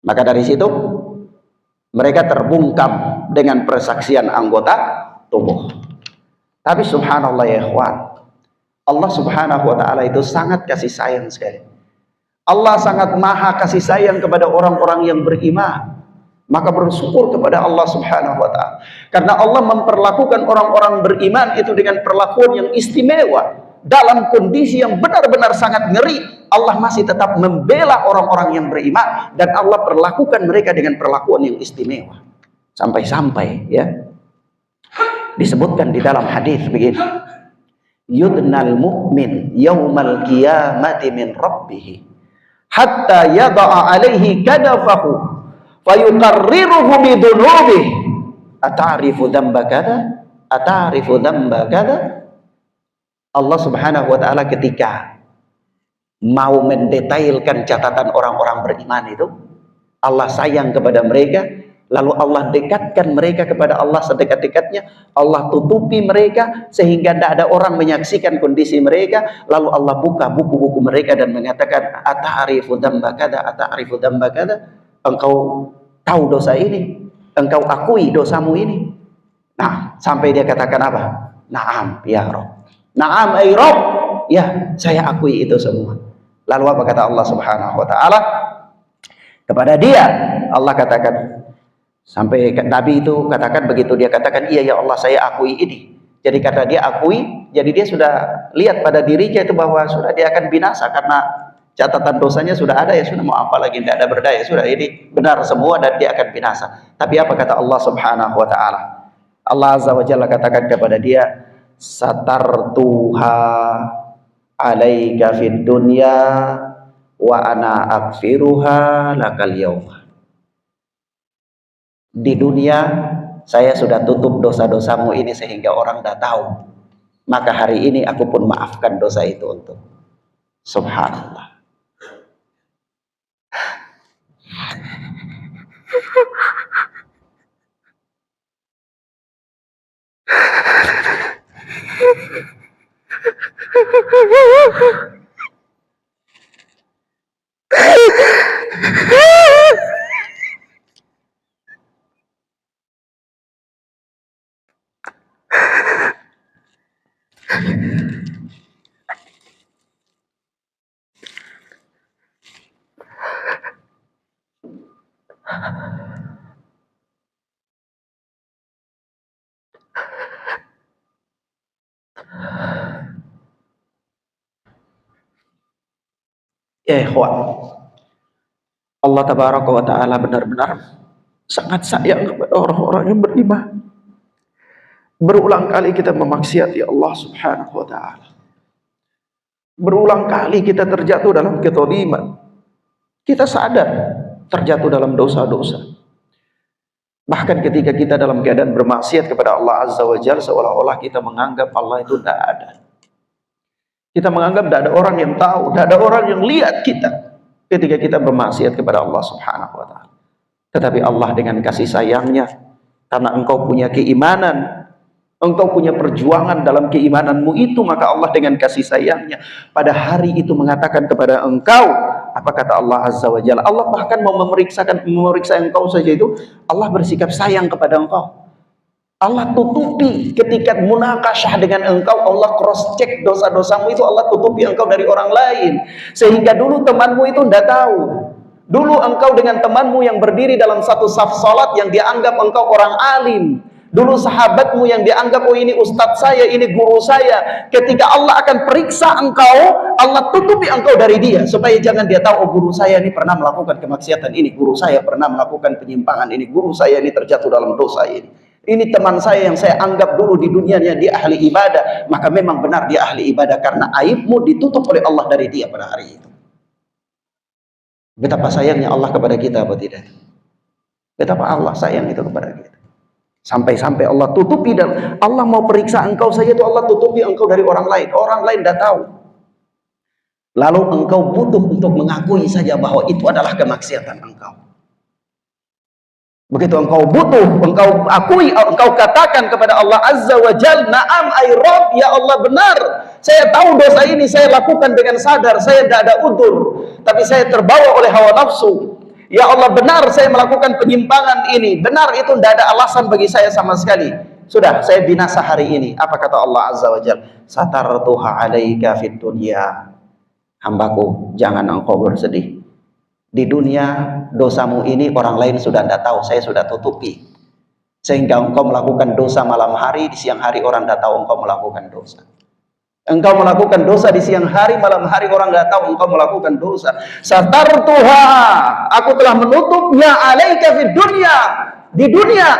Maka dari situ mereka terbungkam dengan persaksian anggota tubuh. Tapi subhanallah ya ikhwan, Allah Subhanahu wa ta'ala itu sangat kasih sayang sekali. Allah sangat maha kasih sayang kepada orang-orang yang beriman. Maka bersyukur kepada Allah Subhanahu wa ta'ala, karena Allah memperlakukan orang-orang beriman itu dengan perlakuan yang istimewa. Dalam kondisi yang benar-benar sangat ngeri, Allah masih tetap membela orang-orang yang beriman, dan Allah perlakukan mereka dengan perlakuan yang istimewa. Sampai-sampai ya disebutkan di dalam hadis begini, yudnal mu'min yaumal qiyamati min rabbih hatta yada'a alaihi kadafahu fayuqarriruhu bidunubihi ata'rifu dzamba kada ata'rifu dzamba kada. Allah Subhanahu wa ta'ala ketika mau mendetailkan catatan orang-orang beriman itu, Allah sayang kepada mereka, lalu Allah dekatkan mereka kepada Allah sedekat-dekatnya. Allah tutupi mereka sehingga tidak ada orang menyaksikan kondisi mereka. Lalu Allah buka buku-buku mereka dan mengatakan, ata'rifu dzamba kada ata'rifu dzamba kada. Engkau tahu dosa ini, engkau akui dosamu ini. Nah, sampai dia katakan apa? Naam ya Rabb. Naam ay Rabb, ya saya akui itu semua. Lalu apa kata Allah Subhanahu wa ta'ala kepada dia? Allah katakan, sampai Nabi itu katakan begitu, dia katakan iya ya Allah saya akui ini. Jadi kata dia akui, jadi dia sudah lihat pada dirinya itu bahwa sudah dia akan binasa, karena catatan dosanya sudah ada, ya sudah mau apa lagi, tidak ada berdaya, sudah ini benar semua dan dia akan binasa. Tapi apa kata Allah Subhanahu wa ta'ala? Allah Azza wa Jalla katakan kepada dia, satartuha alaika fid dunya wa ana akfiruha lakal yauma. Di dunia saya sudah tutup dosa-dosamu ini sehingga orang tidak tahu. Maka hari ini aku pun maafkan dosa itu untuk. Subhanallah. Ya ikhwan, Allah tabaraka wa ta'ala benar-benar sangat sayang kepada orang-orang yang beriman. Berulang kali kita memaksiati Allah subhanahu wa ta'ala. Berulang kali kita terjatuh dalam kezaliman. Kita sadar terjatuh dalam dosa-dosa. Bahkan ketika kita dalam keadaan bermaksiat kepada Allah azza wa jalla, seolah-olah kita menganggap Allah itu tidak ada. Kita menganggap tidak ada orang yang tahu, tidak ada orang yang lihat kita ketika kita bermaksiat kepada Allah subhanahu wa ta'ala. Tetapi Allah dengan kasih sayangnya, karena engkau punya keimanan, engkau punya perjuangan dalam keimananmu itu, maka Allah dengan kasih sayangnya pada hari itu mengatakan kepada engkau, apa kata Allah azza wa jalla? Allah bahkan mau memeriksa engkau saja itu, Allah bersikap sayang kepada engkau. Allah tutupi ketika munakasyah dengan engkau, Allah cross check dosa-dosamu itu, Allah tutupi engkau dari orang lain. Sehingga dulu temanmu itu tidak tahu. Dulu engkau dengan temanmu yang berdiri dalam satu saf salat yang dianggap engkau orang alim. Dulu sahabatmu yang dianggap, oh ini ustadz saya, ini guru saya. Ketika Allah akan periksa engkau, Allah tutupi engkau dari dia. Supaya jangan dia tahu, oh guru saya ini pernah melakukan kemaksiatan ini. Guru saya pernah melakukan penyimpangan ini. Guru saya ini terjatuh dalam dosa ini. Ini teman saya yang saya anggap dulu di dunianya dia ahli ibadah. Maka memang benar dia ahli ibadah, karena aibmu ditutup oleh Allah dari dia pada hari itu. Betapa sayangnya Allah kepada kita apa tidak? Betapa Allah sayang itu kepada kita. Sampai-sampai Allah tutupi, dan Allah mau periksa engkau saja itu Allah tutupi engkau dari orang lain. Orang lain tidak tahu. Lalu engkau butuh untuk mengakui saja bahwa itu adalah kemaksiatan engkau. Begitu engkau butuh, engkau akui, engkau katakan kepada Allah azza wa jalla, na'am ay Rabb, ya Allah benar, saya tahu dosa ini saya lakukan dengan sadar, saya tidak ada udzur, tapi saya terbawa oleh hawa nafsu. Ya Allah benar, saya melakukan penyimpangan ini, benar itu tidak ada alasan bagi saya sama sekali. Sudah, saya binasa hari ini. Apa kata Allah azza wa jalla? Satartuha alaika fid dunya. Hambaku, jangan engkau bersedih. Di dunia dosamu ini orang lain sudah tidak tahu, saya sudah tutupi. Sehingga engkau melakukan dosa malam hari, di siang hari orang tidak tahu engkau melakukan dosa. Engkau melakukan dosa di siang hari, malam hari orang tidak tahu engkau melakukan dosa. Satartuha, aku telah menutupnya alaika fid dunya, di dunia.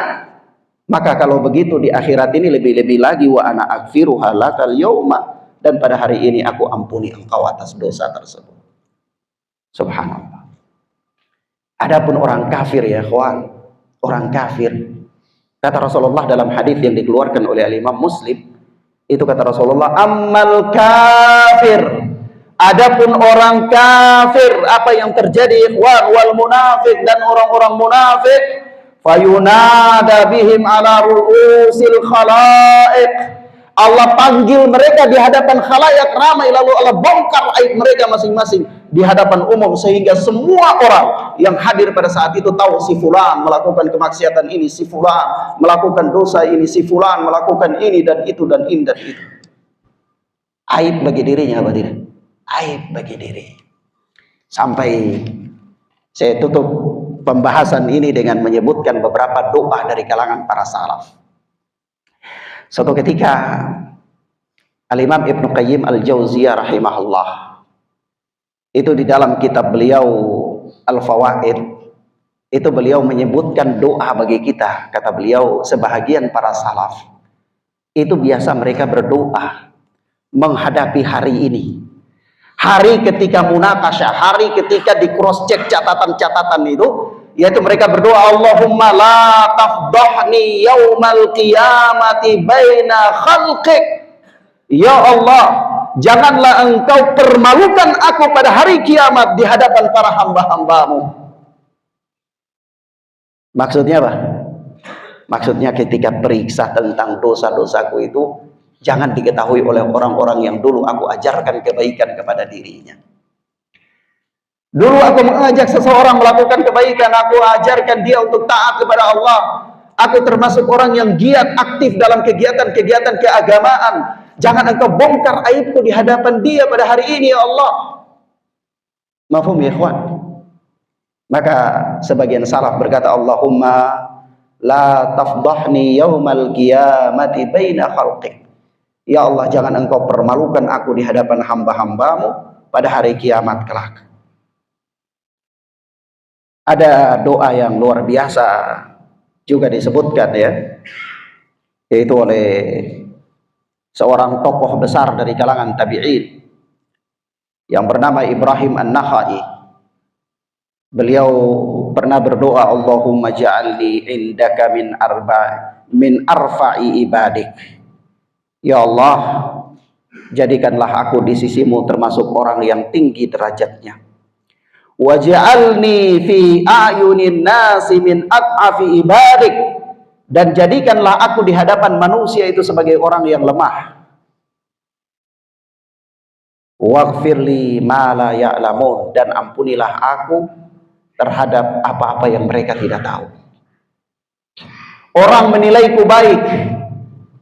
Maka kalau begitu di akhirat ini lebih-lebih lagi, wa ana aghfiruha lakal yauma, dan pada hari ini aku ampuni engkau atas dosa tersebut. Subhanallah. Adapun orang kafir ya kawan, orang kafir, kata Rasulullah dalam hadis yang dikeluarkan oleh Imam Muslim, itu kata Rasulullah, ammal kafir, adapun orang kafir, apa yang terjadi ikhwan, wal munafik, dan orang-orang munafik, fayunada bihim ala ru'usil khalaiq, Allah panggil mereka di hadapan khalayak ramai, lalu Allah bongkar aib mereka masing-masing di hadapan umum, sehingga semua orang yang hadir pada saat itu tahu si fulan melakukan kemaksiatan ini, si fulan melakukan dosa ini, si fulan melakukan ini dan itu dan ini dan itu. Aib bagi dirinya apa tidak? Aib bagi diri. Sampai saya tutup pembahasan ini dengan menyebutkan beberapa doa dari kalangan para salaf. Suatu ketika Al-Imam Ibnu Qayyim Al-Jauziyah rahimahullah, itu di dalam kitab beliau Al-Fawaid, itu beliau menyebutkan doa bagi kita. Kata beliau, sebahagian para salaf itu biasa mereka berdoa menghadapi hari ini, hari ketika munakasyah, hari ketika di cross check catatan-catatan yaitu mereka berdoa, Allahumma la tafdahni yaumal qiyamati baina khalqik. Ya Allah, janganlah engkau permalukan aku pada hari kiamat di hadapan para hamba-hambamu. Maksudnya apa? Maksudnya ketika periksa tentang dosa-dosaku itu jangan diketahui oleh orang-orang yang dulu aku ajarkan kebaikan kepada dirinya. Dulu aku mengajak seseorang melakukan kebaikan, aku ajarkan dia untuk taat kepada Allah. Aku termasuk orang yang giat aktif dalam kegiatan-kegiatan keagamaan. Jangan engkau bongkar aibku di hadapan dia pada hari ini, ya Allah. Mafhum ya ikhwan? Maka sebagian salaf berkata, Allahumma la tafdahni yaumal qiyamati baina khalqik. Ya Allah, jangan engkau permalukan aku di hadapan hamba-hambamu pada hari kiamat kelak. Ada doa yang luar biasa juga disebutkan ya, yaitu oleh seorang tokoh besar dari kalangan tabi'in yang bernama Ibrahim An-Nakhai. Beliau pernah berdoa, Allahumma ja'alni indaka min arfa'i ibadik. Ya Allah, jadikanlah aku di sisimu termasuk orang yang tinggi derajatnya. Waj'alni fi a'yunin nasi min at'afi ibadik, dan jadikanlah aku di hadapan manusia itu sebagai orang yang lemah. Waghfirli ma la ya'lamun, dan ampunilah aku terhadap apa-apa yang mereka tidak tahu. Orang menilaiku baik,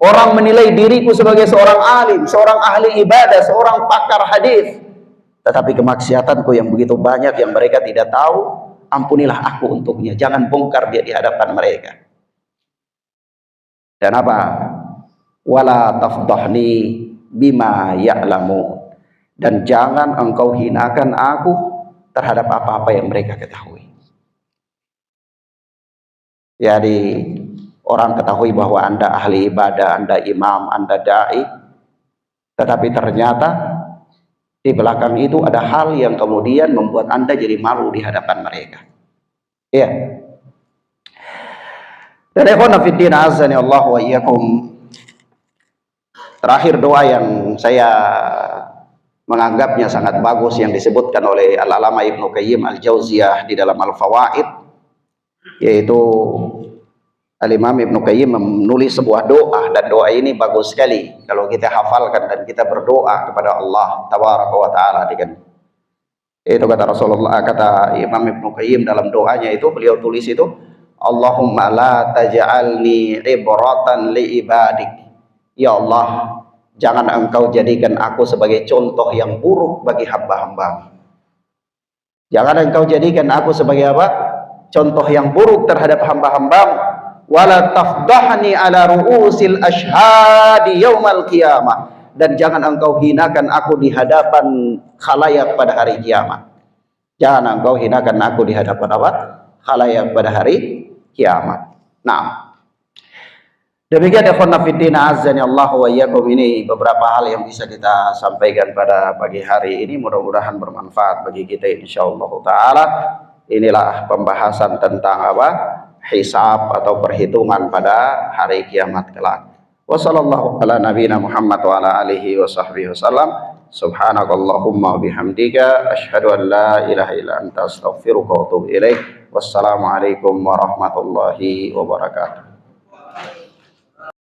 orang menilai diriku sebagai seorang alim, seorang ahli ibadah, seorang pakar hadis, tetapi kemaksiatanku yang begitu banyak yang mereka tidak tahu, ampunilah aku untuknya. Jangan bongkar dia di hadapan mereka. Dan apa? Wala tafdahni bima ya'lamu, dan jangan engkau hinakan aku terhadap apa-apa yang mereka ketahui. Jadi orang ketahui bahwa Anda ahli ibadah, Anda imam, Anda da'i, tetapi ternyata di belakang itu ada hal yang kemudian membuat Anda jadi malu di hadapan mereka. Iya. Dan ikhwan fillah azani Allah wa iyyakum. Terakhir doa yang saya menganggapnya sangat bagus yang disebutkan oleh Al-Alama Ibnu Qayyim Al-Jauziyah di dalam Al-Fawaid, yaitu Al-Imam Ibnu Qayyim menulis sebuah doa, dan doa ini bagus sekali kalau kita hafalkan dan kita berdoa kepada Allah tabaraka wa taala dengan itu. Kata Rasulullah, kata Imam Ibnu Qayyim dalam doanya itu, beliau tulis itu, Allahumma la taj'alni ibratan li ibadik. Ya Allah, jangan engkau jadikan aku sebagai contoh yang buruk bagi hamba-hambamu. Jangan engkau jadikan aku sebagai apa? Contoh yang buruk terhadap hamba-hambamu. Wala tafdahni ala ru'usil ashhadi yaumal qiyamah, dan jangan engkau hinakan aku di hadapan khalayak pada hari kiamat. Jangan engkau hinakan aku di hadapan apa? Khalayak pada hari kiamat. Nah, demikian ikhwan fillah azani Allah wa iyyakum, ini beberapa hal yang bisa kita sampaikan pada pagi hari ini, mudah-mudahan bermanfaat bagi kita insyaallah taala. Inilah pembahasan tentang apa? Hisab atau perhitungan pada hari kiamat kelak. Wassallallahu ala nabiyina Muhammad wa ala alihi wa sahbihi wasallam. Subhanakallahumma wa bihamdika asyhadu an la ilaha illa anta astaghfiruka wa atubu ilaik. Wassalamualaikum warahmatullahi wabarakatuh.